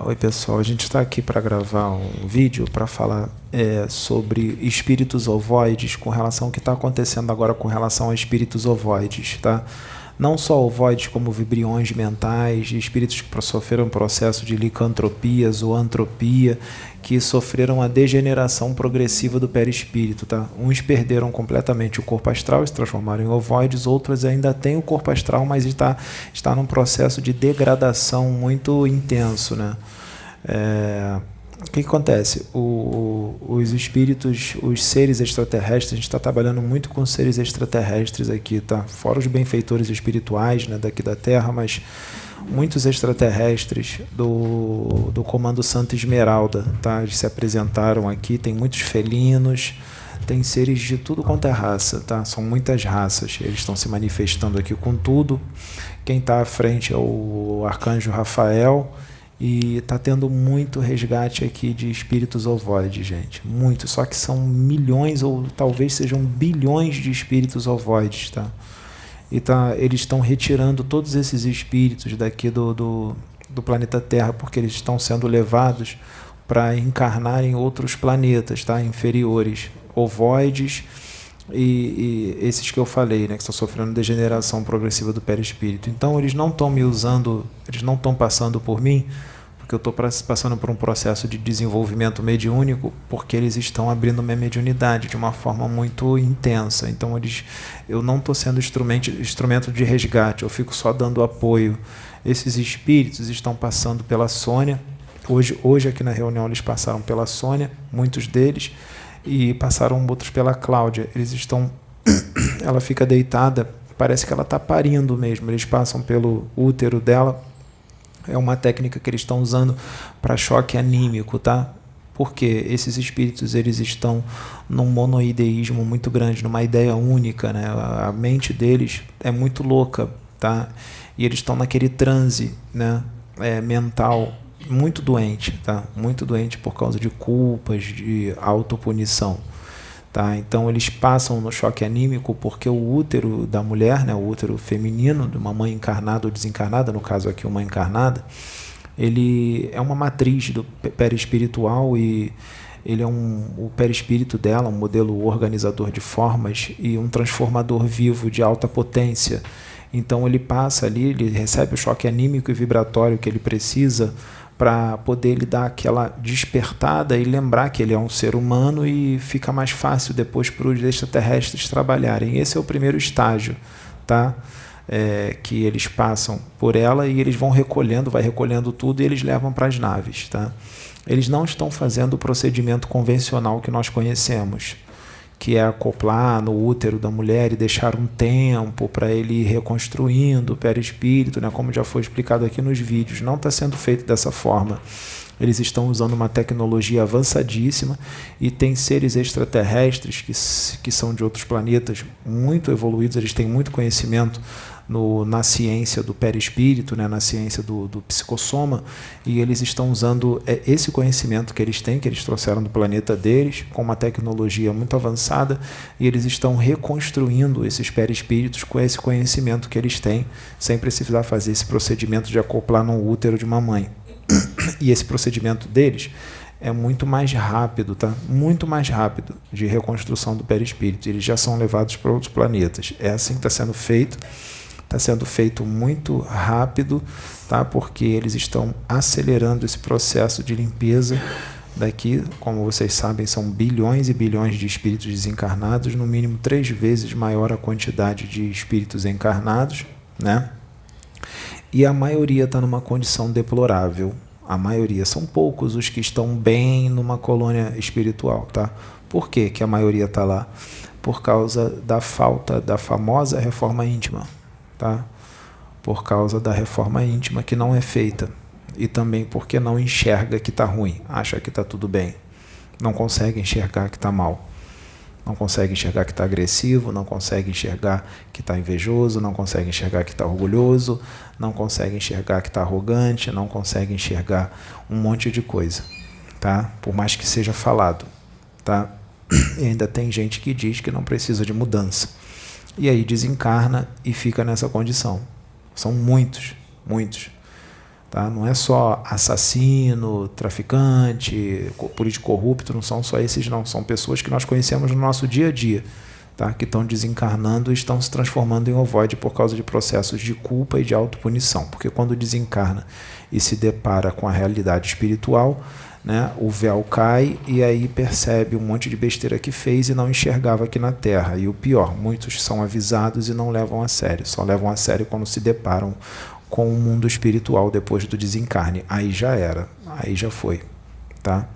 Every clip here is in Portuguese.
Oi pessoal, a gente está aqui para gravar um vídeo para falar sobre espíritos ovoides com relação ao que está acontecendo agora com relação a espíritos ovoides, tá? Não só ovoides como vibriões mentais, espíritos que sofreram processo de licantropia, zoantropia, que sofreram a degeneração progressiva do perispírito, tá? Uns perderam completamente o corpo astral e se transformaram em ovoides, outros ainda têm o corpo astral, mas está num processo de degradação muito intenso, né? O que acontece? Os espíritos, os seres extraterrestres, a gente está trabalhando muito com seres extraterrestres aqui, tá? Fora os benfeitores espirituais, né, daqui da Terra, mas muitos extraterrestres do Comando Santa Esmeralda, tá? Eles se apresentaram aqui, tem muitos felinos, tem seres de tudo quanto é raça, tá? São muitas raças, eles estão se manifestando aqui com tudo. Quem está à frente é o Arcanjo Rafael, e está tendo muito resgate aqui de espíritos ovoides, gente. Muito. Só que são milhões ou talvez sejam bilhões de espíritos ovoides, tá? E eles estão retirando todos esses espíritos daqui do planeta Terra, porque eles estão sendo levados para encarnar em outros planetas, tá? Inferiores. Ovoides e esses que eu falei, né, que estão sofrendo degeneração progressiva do perispírito. Então eles não estão me usando, eles não estão passando por mim, porque eu estou passando por um processo de desenvolvimento mediúnico, porque eles estão abrindo minha mediunidade de uma forma muito intensa. Então eu não estou sendo instrumento de resgate, eu fico só dando apoio. Esses espíritos estão passando pela Sônia. Hoje aqui na reunião eles passaram pela Sônia, muitos deles, e passaram outros pela Cláudia. Eles estão, ela fica deitada, parece que ela está parindo mesmo. Eles passam pelo útero dela. É uma técnica que eles estão usando para choque anímico, tá? Porque esses espíritos eles estão num monoideísmo muito grande, numa ideia única, né? A mente deles é muito louca, tá? E eles estão naquele transe, né? Mental muito doente, tá? Muito doente por causa de culpas, de autopunição, tá? Então eles passam no choque anímico porque o útero da mulher, né, o útero feminino de uma mãe encarnada ou desencarnada, no caso aqui uma encarnada, ele é uma matriz do perispiritual e ele é o perispírito dela, um modelo organizador de formas e um transformador vivo de alta potência. Então ele passa ali, ele recebe o choque anímico e vibratório que ele precisa para poder lhe dar aquela despertada e lembrar que ele é um ser humano, e fica mais fácil depois para os extraterrestres trabalharem. Esse é o primeiro estágio, tá? Que eles passam por ela e eles vai recolhendo tudo e eles levam para as naves, tá? Eles não estão fazendo o procedimento convencional que nós conhecemos, que é acoplar no útero da mulher e deixar um tempo para ele ir reconstruindo o perispírito, né, como já foi explicado aqui nos vídeos. Não está sendo feito dessa forma. Eles estão usando uma tecnologia avançadíssima e tem seres extraterrestres que são de outros planetas muito evoluídos, eles têm muito conhecimento na ciência do perispírito, né, na ciência do psicossoma, e eles estão usando esse conhecimento que eles têm, que eles trouxeram do planeta deles, com uma tecnologia muito avançada, e eles estão reconstruindo esses perispíritos com esse conhecimento que eles têm, sem precisar fazer esse procedimento de acoplar no útero de uma mãe. E esse procedimento deles é muito mais rápido, tá? Muito mais rápido de reconstrução do perispírito. Eles já são levados para outros planetas. É assim que está sendo feito. Está sendo feito muito rápido, tá? Porque eles estão acelerando esse processo de limpeza daqui. Como vocês sabem, são bilhões e bilhões de espíritos desencarnados, no mínimo 3 vezes maior a quantidade de espíritos encarnados, né? E a maioria está numa condição deplorável. A maioria, são poucos os que estão bem numa colônia espiritual, tá? Por que que a maioria está lá? Por causa da falta da famosa reforma íntima, tá? Por causa da reforma íntima que não é feita. E também porque não enxerga que está ruim, acha que está tudo bem. Não consegue enxergar que está mal. Não consegue enxergar que está agressivo, não consegue enxergar que está invejoso, não consegue enxergar que está orgulhoso, não consegue enxergar que está arrogante, não consegue enxergar um monte de coisa, tá? Por mais que seja falado, tá? E ainda tem gente que diz que não precisa de mudança. E aí desencarna e fica nessa condição. São muitos, muitos. Tá? Não é só assassino, traficante, político corrupto, não são só esses não, são pessoas que nós conhecemos no nosso dia a dia, tá? Que estão desencarnando e estão se transformando em ovoide por causa de processos de culpa e de autopunição, porque quando desencarna e se depara com a realidade espiritual, né, o véu cai e aí percebe um monte de besteira que fez e não enxergava aqui na Terra. E o pior, muitos são avisados e não levam a sério, só levam a sério quando se deparam com o mundo espiritual depois do desencarne. Aí já era, aí já foi, tá?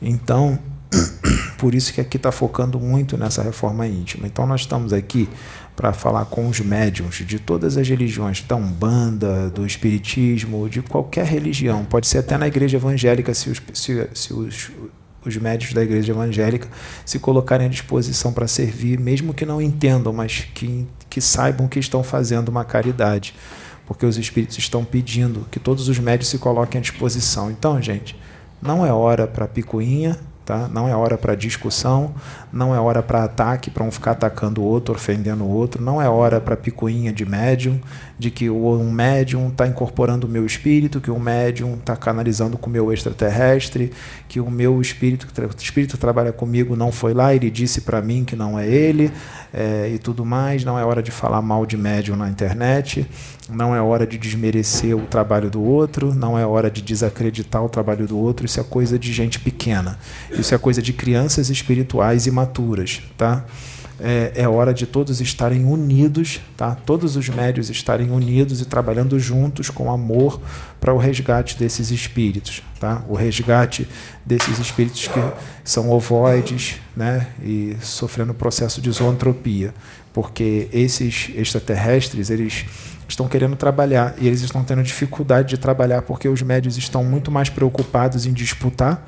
Então, por isso que aqui está focando muito nessa reforma íntima. Então nós estamos aqui para falar com os médiuns de todas as religiões, da Umbanda, do Espiritismo, de qualquer religião, pode ser até na igreja evangélica, se os médiuns da igreja evangélica se colocarem à disposição para servir, mesmo que não entendam, mas que saibam que estão fazendo uma caridade, porque os espíritos estão pedindo que todos os médiuns se coloquem à disposição. Então, gente, não é hora para picuinha, tá? Não é hora para discussão, não é hora para ataque, para um ficar atacando o outro, ofendendo o outro, não é hora para picuinha de médium, de que um médium está incorporando o meu espírito, que um médium está canalizando com o meu extraterrestre, que o meu espírito, o espírito que trabalha comigo não foi lá, ele disse para mim que não é ele, e tudo mais. Não é hora de falar mal de médium na internet, não é hora de desmerecer o trabalho do outro, não é hora de desacreditar o trabalho do outro. Isso é coisa de gente pequena, isso é coisa de crianças espirituais imaturas, tá? É hora de todos estarem unidos, tá? Todos os médiuns estarem unidos e trabalhando juntos com amor para o resgate desses espíritos, tá? O resgate desses espíritos que são ovoides, né? E sofrendo processo de zoantropia, porque esses extraterrestres, eles estão querendo trabalhar e eles estão tendo dificuldade de trabalhar porque os médiuns estão muito mais preocupados em disputar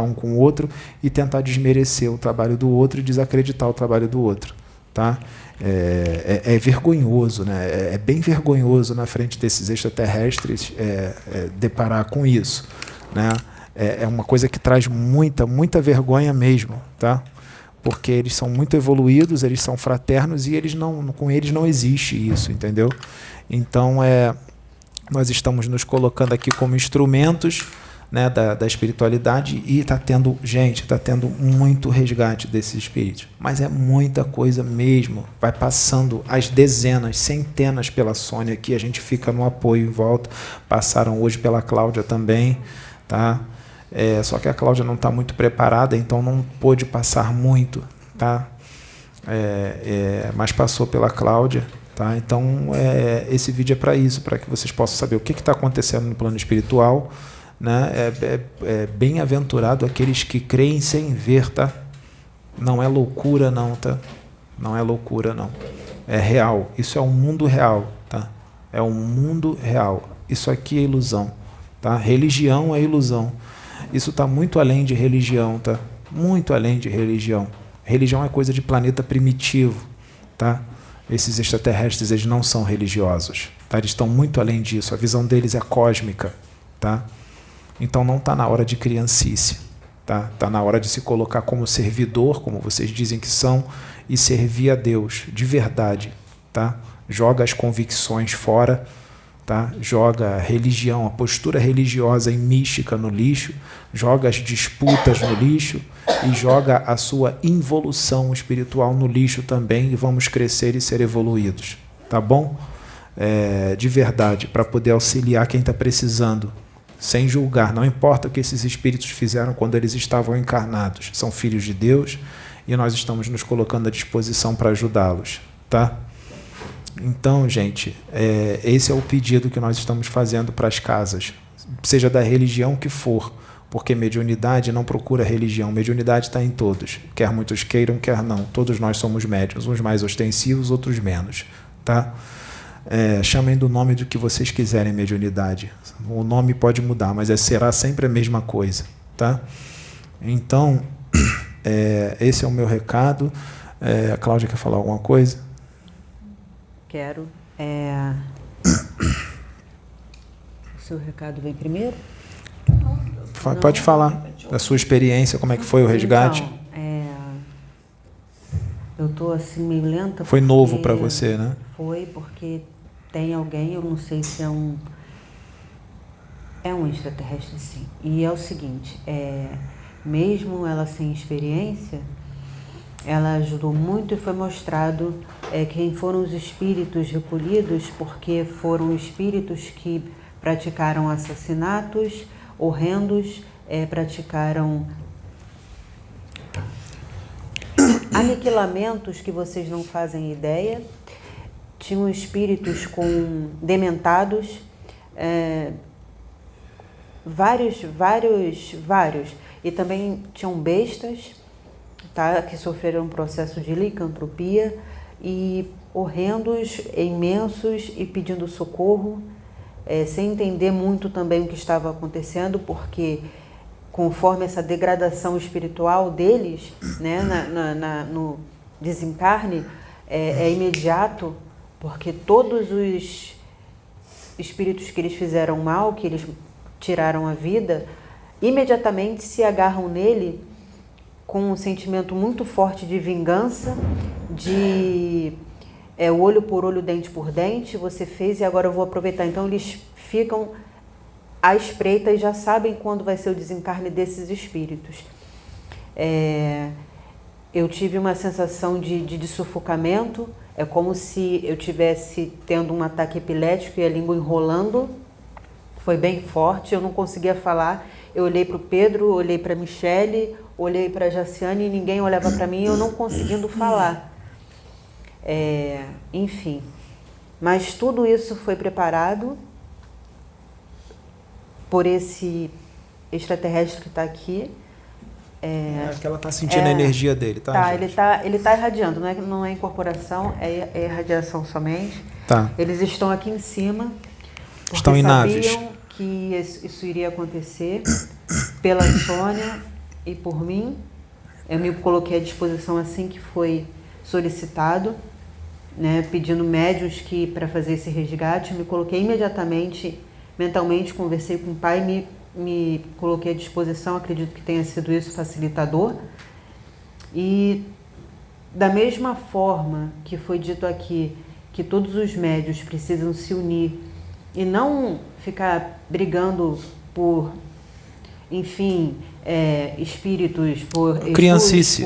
um com o outro e tentar desmerecer o trabalho do outro e desacreditar o trabalho do outro, tá? É vergonhoso, né? É bem vergonhoso na frente desses extraterrestres deparar com isso, né? É uma coisa que traz muita vergonha mesmo, tá? Porque eles são muito evoluídos, eles são fraternos e com eles não existe isso, entendeu? Então, nós estamos nos colocando aqui como instrumentos, né, da espiritualidade e está tendo muito resgate desses espíritos, mas é muita coisa mesmo, vai passando as dezenas, centenas pela Sônia aqui, a gente fica no apoio em volta, passaram hoje pela Cláudia também, tá? Só que a Cláudia não está muito preparada, então não pôde passar muito, tá? Mas passou pela Cláudia, tá? Então esse vídeo é para isso, para que vocês possam saber o que está acontecendo no plano espiritual, né? Bem-aventurado aqueles que creem sem ver, tá? Não é loucura não, tá? Não é loucura não. É real. Isso é um mundo real, tá? É um mundo real. Isso aqui é ilusão, tá? Religião é ilusão. Isso está muito além de religião, tá? Muito além de religião. Religião é coisa de planeta primitivo, tá? Esses extraterrestres, eles não são religiosos, tá? Eles estão muito além disso. A visão deles é cósmica, tá? Então não está na hora de criancice, tá? Está na hora de se colocar como servidor, como vocês dizem que são, e servir a Deus de verdade, tá? Joga as convicções fora, tá? Joga a religião, a postura religiosa e mística no lixo, joga as disputas no lixo e joga a sua involução espiritual no lixo também, e vamos crescer e ser evoluídos, tá bom? De verdade, para poder auxiliar quem está precisando, sem julgar, não importa o que esses espíritos fizeram quando eles estavam encarnados, são filhos de Deus e nós estamos nos colocando à disposição para ajudá-los, tá? Então, gente, esse é o pedido que nós estamos fazendo para as casas, seja da religião que for, porque mediunidade não procura religião, mediunidade está em todos, quer muitos queiram, quer não, todos nós somos médiuns, uns mais ostensivos, outros menos, tá? Chamem do nome do que vocês quiserem, mediunidade. O nome pode mudar, mas será sempre a mesma coisa, tá? Então, esse é o meu recado. A Cláudia quer falar alguma coisa? Quero. O seu recado vem primeiro? Pode falar da sua experiência, como é que foi o resgate? Então, eu estou assim meio lenta. Foi novo para você, né? Foi porque tem alguém, eu não sei se é um É um extraterrestre, sim. E é o seguinte, mesmo ela sem experiência, ela ajudou muito e foi mostrado quem foram os espíritos recolhidos, porque foram espíritos que praticaram assassinatos horrendos, praticaram aniquilamentos que vocês não fazem ideia. Tinham espíritos com dementados, vários. E também tinham bestas, tá, que sofreram um processo de licantropia, e horrendos, imensos, e pedindo socorro, sem entender muito também o que estava acontecendo, porque conforme essa degradação espiritual deles, né, no desencarne, é imediato, porque todos os espíritos que eles fizeram mal, que eles tiraram a vida, imediatamente se agarram nele com um sentimento muito forte de vingança, de olho por olho, dente por dente, você fez e agora eu vou aproveitar. Então eles ficam à espreita e já sabem quando vai ser o desencarne desses espíritos. Eu tive uma sensação de sufocamento, é como se eu tivesse tendo um ataque epilético e a língua enrolando, foi bem forte, eu não conseguia falar. Eu olhei para o Pedro, olhei para a Michele, olhei para a Jaciane e ninguém olhava para mim, eu não conseguindo falar. Enfim, mas tudo isso foi preparado por esse extraterrestre que está aqui. Acho que ela está sentindo a energia dele, tá? Tá, ele tá irradiando, não é incorporação, é irradiação somente. Tá. Eles estão aqui em cima, porque estão em naves. Sabiam que isso iria acontecer pela Sônia e por mim. Eu me coloquei à disposição assim que foi solicitado, né, pedindo médiuns para fazer esse resgate. Eu me coloquei imediatamente, mentalmente, conversei com o pai, me coloquei à disposição, acredito que tenha sido isso facilitador. E da mesma forma que foi dito aqui, que todos os médiuns precisam se unir e não ficar brigando por, enfim, espíritos, por criancice.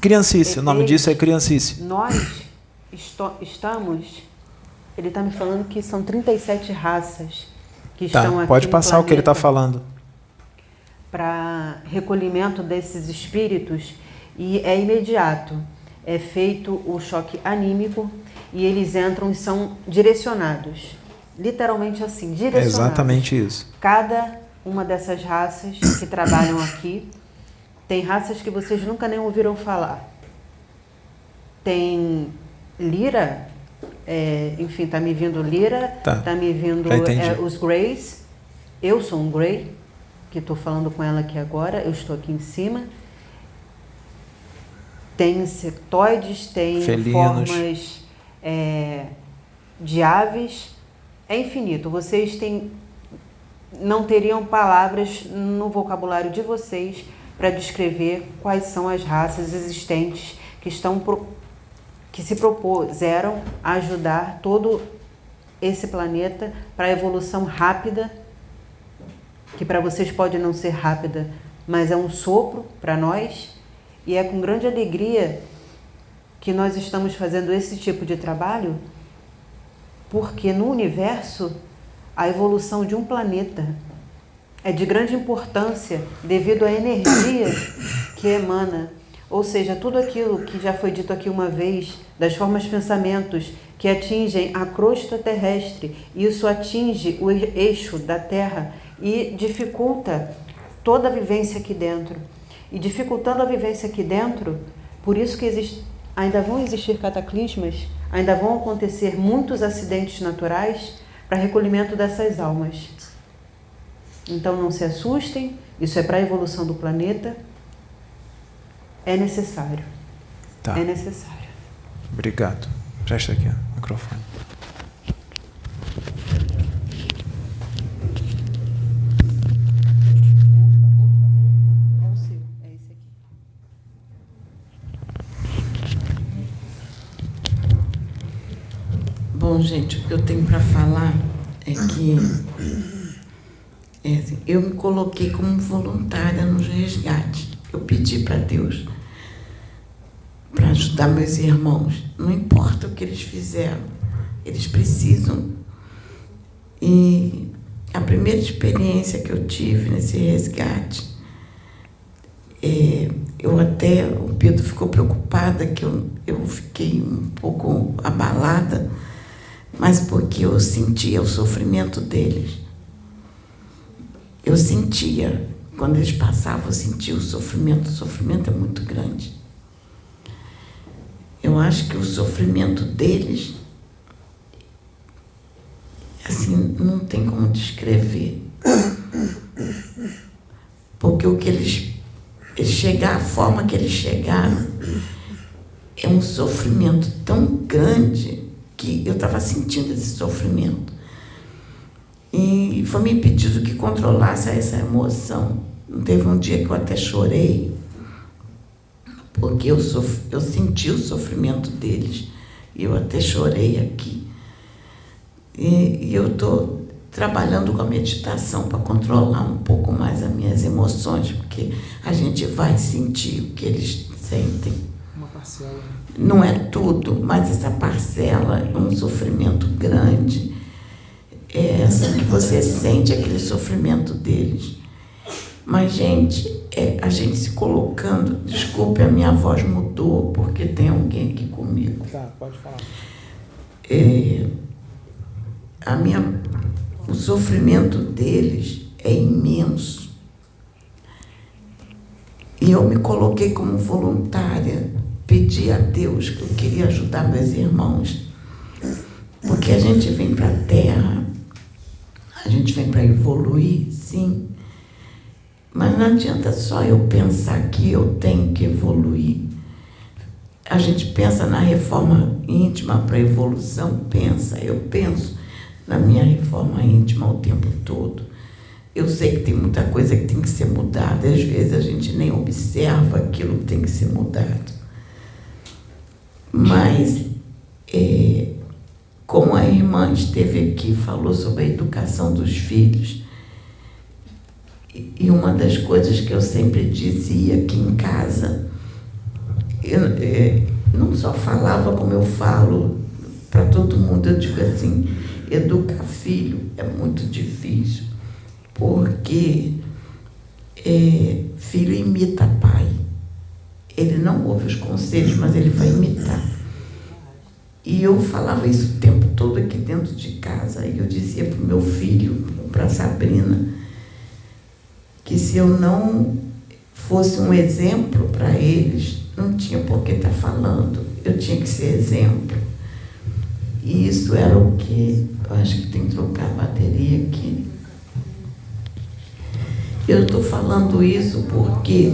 Criancice, o nome disso é criancice. Nós estamos, ele está me falando que são 37 raças que estão aqui. Pode passar o que ele está falando. Para recolhimento desses espíritos, e é imediato. É feito o choque anímico e eles entram e são direcionados. Literalmente assim, direcionados. É exatamente isso. Cada uma dessas raças que trabalham aqui, tem raças que vocês nunca nem ouviram falar. Tem Lira, enfim, tá me vindo Lira, tá me vindo os Greys. Eu sou um Grey, que estou falando com ela aqui agora, eu estou aqui em cima. Tem insectoides, tem felinos, formas de aves, é infinito. Vocês não teriam palavras no vocabulário de vocês para descrever quais são as raças existentes que se propuseram a ajudar todo esse planeta para a evolução rápida, que para vocês pode não ser rápida, mas é um sopro para nós, e é com grande alegria que nós estamos fazendo esse tipo de trabalho, porque no universo a evolução de um planeta é de grande importância devido à energia que emana. Ou seja, tudo aquilo que já foi dito aqui uma vez, das formas de pensamentos que atingem a crosta terrestre, isso atinge o eixo da Terra e dificulta toda a vivência aqui dentro. E dificultando a vivência aqui dentro, por isso que ainda vão existir cataclismas, ainda vão acontecer muitos acidentes naturais para recolhimento dessas almas. Então não se assustem, isso é para a evolução do planeta. É necessário. Tá. É necessário. Obrigado. Presta aqui o microfone. É o seu, é esse aqui. Bom, gente, o que eu tenho para falar é que Assim, eu me coloquei como voluntária nos resgates. Eu pedi para Deus para ajudar meus irmãos. Não importa o que eles fizeram, eles precisam. E a primeira experiência que eu tive nesse resgate, o Pedro ficou preocupada que eu fiquei um pouco abalada, mas porque eu sentia o sofrimento deles. Eu sentia, quando eles passavam, eu sentia o sofrimento é muito grande. Eu acho que o sofrimento deles, assim, não tem como descrever. Porque o que eles chegaram, a forma que eles chegaram, é um sofrimento tão grande que eu estava sentindo esse sofrimento. E foi me pedido que controlasse essa emoção. Teve um dia que eu até chorei, porque eu senti o sofrimento deles, e eu até chorei aqui. E eu estou trabalhando com a meditação para controlar um pouco mais as minhas emoções, porque a gente vai sentir o que eles sentem. Uma parcela. Não é tudo, mas essa parcela é um sofrimento grande. É assim que você sente aquele sofrimento deles. Mas, gente, a gente se colocando... Desculpe, a minha voz mudou, porque tem alguém aqui comigo. Tá, pode falar. O sofrimento deles é imenso. E eu me coloquei como voluntária, pedi a Deus que eu queria ajudar meus irmãos. Porque a gente vem para a Terra, a gente vem para evoluir, sim. Mas não adianta só eu pensar que eu tenho que evoluir. A gente pensa na reforma íntima para evolução, eu penso na minha reforma íntima o tempo todo. Eu sei que tem muita coisa que tem que ser mudada, às vezes a gente nem observa aquilo que tem que ser mudado. Mas, como a irmã esteve aqui, falou sobre a educação dos filhos, e uma das coisas que eu sempre dizia aqui em casa, eu não só falava como eu falo para todo mundo, eu digo assim, educar filho é muito difícil, porque filho imita pai. Ele não ouve os conselhos, mas ele vai imitar. E eu falava isso o tempo todo aqui dentro de casa, e eu dizia para o meu filho, para a Sabrina, que se eu não fosse um exemplo para eles, não tinha por que estar falando, eu tinha que ser exemplo. E isso era o que... Eu acho que tem que trocar a bateria aqui. Eu estou falando isso porque...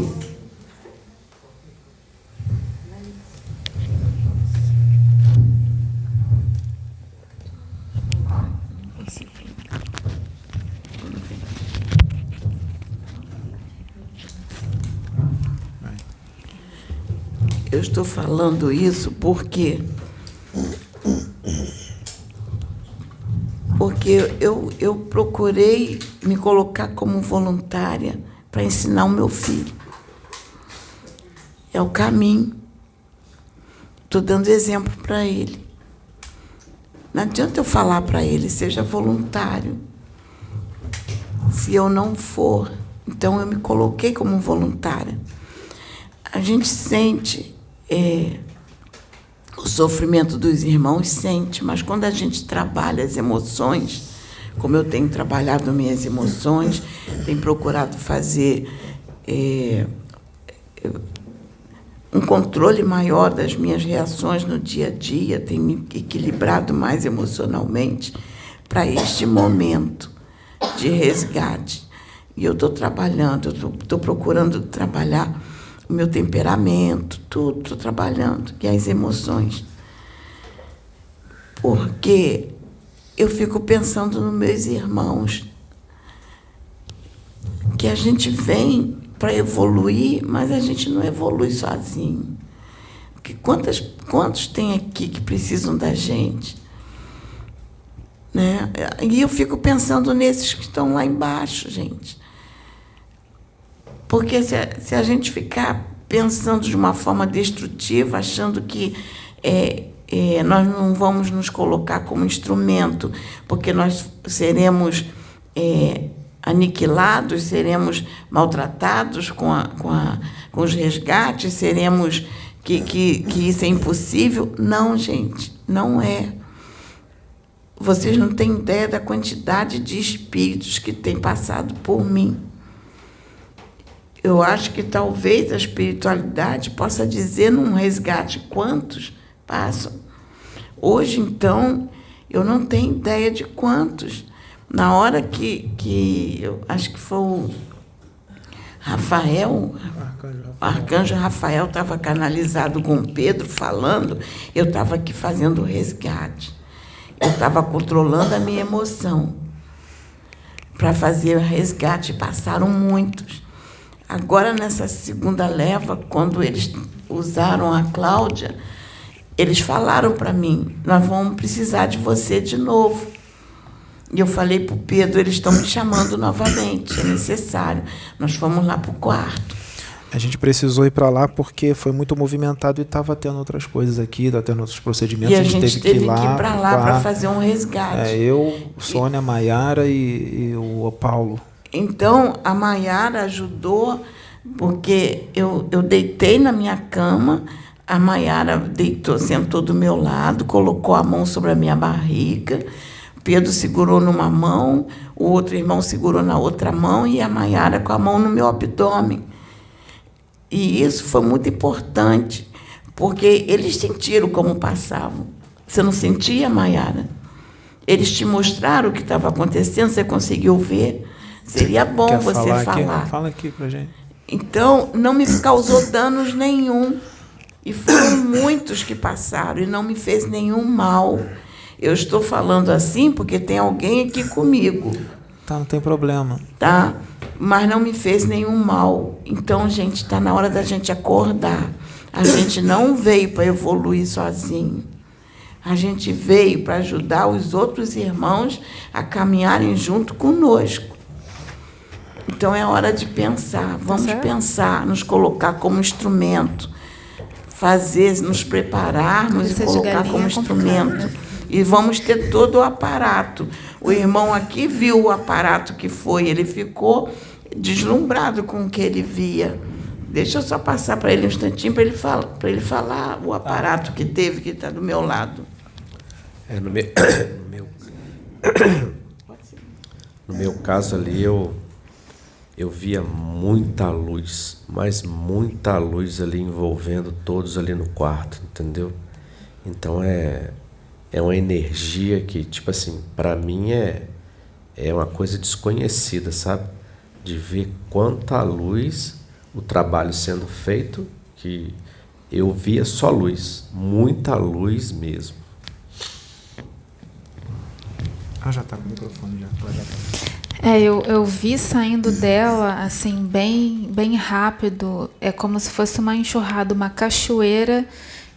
Eu estou falando isso porque eu procurei me colocar como voluntária para ensinar o meu filho. É o caminho. Estou dando exemplo para ele. Não adianta eu falar para ele, seja voluntário. Se eu não for, então eu me coloquei como voluntária. A gente sente o sofrimento dos irmãos, sente, mas quando a gente trabalha as emoções, como eu tenho trabalhado minhas emoções, tenho procurado fazer um controle maior das minhas reações no dia a dia, tenho me equilibrado mais emocionalmente para este momento de resgate. E eu estou trabalhando, estou procurando trabalhar o meu temperamento, tudo, estou trabalhando, e as emoções. Porque eu fico pensando nos meus irmãos, que a gente vem para evoluir, mas a gente não evolui sozinho. Porque quantos tem aqui que precisam da gente? né? E eu fico pensando nesses que estão lá embaixo, gente. Porque se a gente ficar pensando de uma forma destrutiva, achando que nós não vamos nos colocar como instrumento, porque nós seremos aniquilados, seremos maltratados com os resgates, seremos que isso é impossível. Não, gente, não é. Vocês não têm ideia da quantidade de espíritos que têm passado por mim. Eu acho que talvez a espiritualidade possa dizer num resgate quantos passam. Hoje, então, eu não tenho ideia de quantos. Na hora que eu acho que foi o Arcanjo Rafael estava canalizado com o Pedro falando, eu estava aqui fazendo o resgate. Eu estava controlando a minha emoção para fazer o resgate. Passaram muitos. Agora, nessa segunda leva, quando eles usaram a Cláudia, eles falaram para mim, nós vamos precisar de você de novo. E eu falei para o Pedro, eles estão me chamando novamente, é necessário. Nós fomos lá para o quarto. A gente precisou ir para lá porque foi muito movimentado e estava tendo outras coisas aqui, estava tendo outros procedimentos. E a gente teve que ir para lá para fazer um resgate. Eu, Sônia, Maiara e o Paulo. Então, a Maiara ajudou, porque eu deitei na minha cama, a Maiara sentou do meu lado, colocou a mão sobre a minha barriga, Pedro segurou numa mão, o outro irmão segurou na outra mão e a Maiara com a mão no meu abdômen. E isso foi muito importante, porque eles sentiram como passavam. Você não sentia, Maiara? Eles te mostraram o que estava acontecendo, você conseguiu ver? Seria bom Quer você falar. Aqui? Fala aqui pra gente. Então, não me causou danos nenhum. E foram muitos que passaram e não me fez nenhum mal. Eu estou falando assim porque tem alguém aqui comigo. Tá, não tem problema. Tá? Mas não me fez nenhum mal. Então, gente, está na hora da gente acordar. A gente não veio para evoluir sozinho. A gente veio para ajudar os outros irmãos a caminharem junto conosco. Então, é hora de pensar. Vamos pensar, nos colocar como instrumento, nos prepararmos e colocar como instrumento. E vamos ter todo o aparato. O irmão aqui viu o aparato que foi, ele ficou deslumbrado com o que ele via. Deixa eu só passar para ele um instantinho para ele falar o aparato que teve, que está do meu lado. No meu caso ali, eu via muita luz, mas muita luz ali envolvendo todos ali no quarto, entendeu? Então é uma energia que, tipo assim, para mim é uma coisa desconhecida, sabe? De ver quanta luz, o trabalho sendo feito, que eu via só luz, muita luz mesmo. Já tá com o microfone já. Eu vi saindo dela, assim, bem rápido. É como se fosse uma enxurrada, uma cachoeira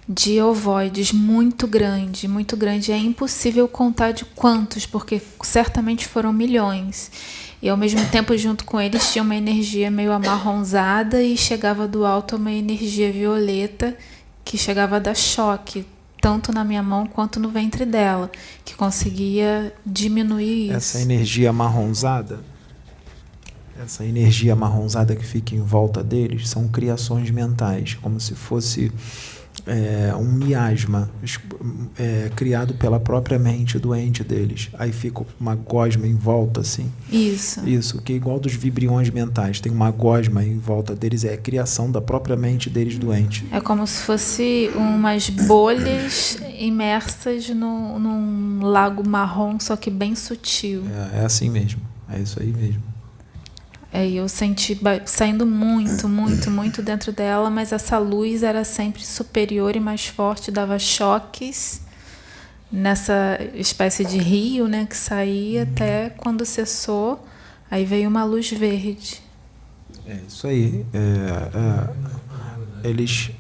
de ovoides muito grande, muito grande. É impossível contar de quantos, porque certamente foram milhões. E, ao mesmo tempo, junto com eles, tinha uma energia meio amarronzada e chegava do alto uma energia violeta que chegava a dar choque, tanto na minha mão quanto no ventre dela, que conseguia diminuir isso. Essa energia amarronzada que fica em volta deles, são criações mentais, como se fosse um miasma criado pela própria mente doente deles. Aí fica uma gosma em volta, assim. Isso, que é igual dos vibriões mentais. Tem uma gosma em volta deles, é a criação da própria mente deles doente. É como se fosse umas bolhas imersas num lago marrom, só que bem sutil. É assim mesmo, é isso aí mesmo. Eu senti saindo muito, muito, muito dentro dela, mas essa luz era sempre superior e mais forte, dava choques nessa espécie de rio, né, que saía até quando cessou, aí veio uma luz verde. É isso aí. Eles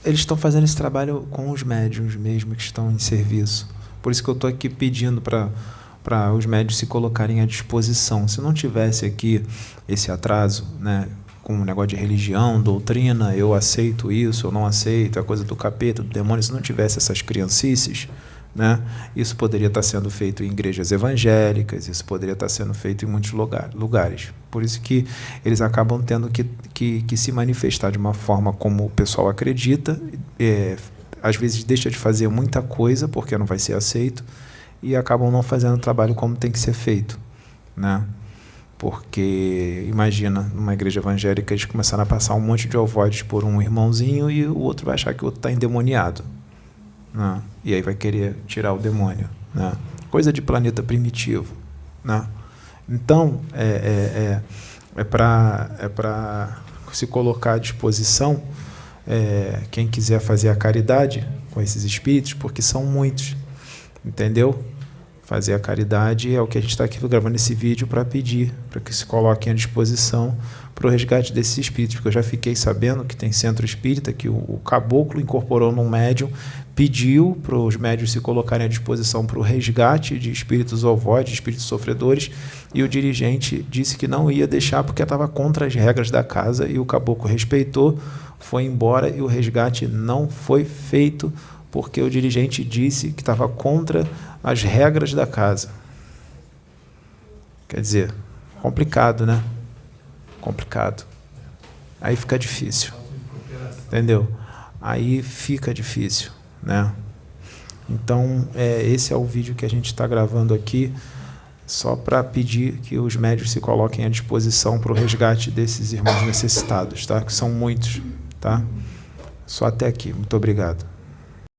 estão fazendo esse trabalho com os médiuns mesmo que estão em serviço, Por isso que eu estou aqui pedindo para os médios se colocarem à disposição. Se não tivesse aqui esse atraso, né, com o negócio de religião, doutrina, eu aceito isso, eu não aceito, é coisa do capeta, do demônio, se não tivesse essas criancices, né, isso poderia estar sendo feito em igrejas evangélicas, isso poderia estar sendo feito em muitos lugares. Por isso que eles acabam tendo que se manifestar de uma forma como o pessoal acredita, às vezes deixa de fazer muita coisa porque não vai ser aceito, e acabam não fazendo o trabalho como tem que ser feito, né? Porque, imagina, numa igreja evangélica, eles começaram a passar um monte de ovoides por um irmãozinho e o outro vai achar que o outro está endemoniado, né? E aí vai querer tirar o demônio, né? Coisa de planeta primitivo, né? Então, é para se colocar à disposição quem quiser fazer a caridade com esses espíritos, porque são muitos, entendeu? Fazer a caridade é o que a gente está aqui gravando esse vídeo para pedir, para que se coloquem à disposição para o resgate desses espíritos, porque eu já fiquei sabendo que tem centro espírita que o caboclo incorporou num médium, pediu para os médios se colocarem à disposição para o resgate de espíritos ovoides, de espíritos sofredores, e o dirigente disse que não ia deixar porque estava contra as regras da casa, e o caboclo respeitou, foi embora e o resgate não foi feito porque o dirigente disse que estava contra as regras da casa. Quer dizer, complicado, né? Complicado. Aí fica difícil. Entendeu? Aí fica difícil, né? Então, esse é o vídeo que a gente está gravando aqui, só para pedir que os médios se coloquem à disposição para o resgate desses irmãos necessitados, tá? Que são muitos, tá? Só até aqui. Muito obrigado.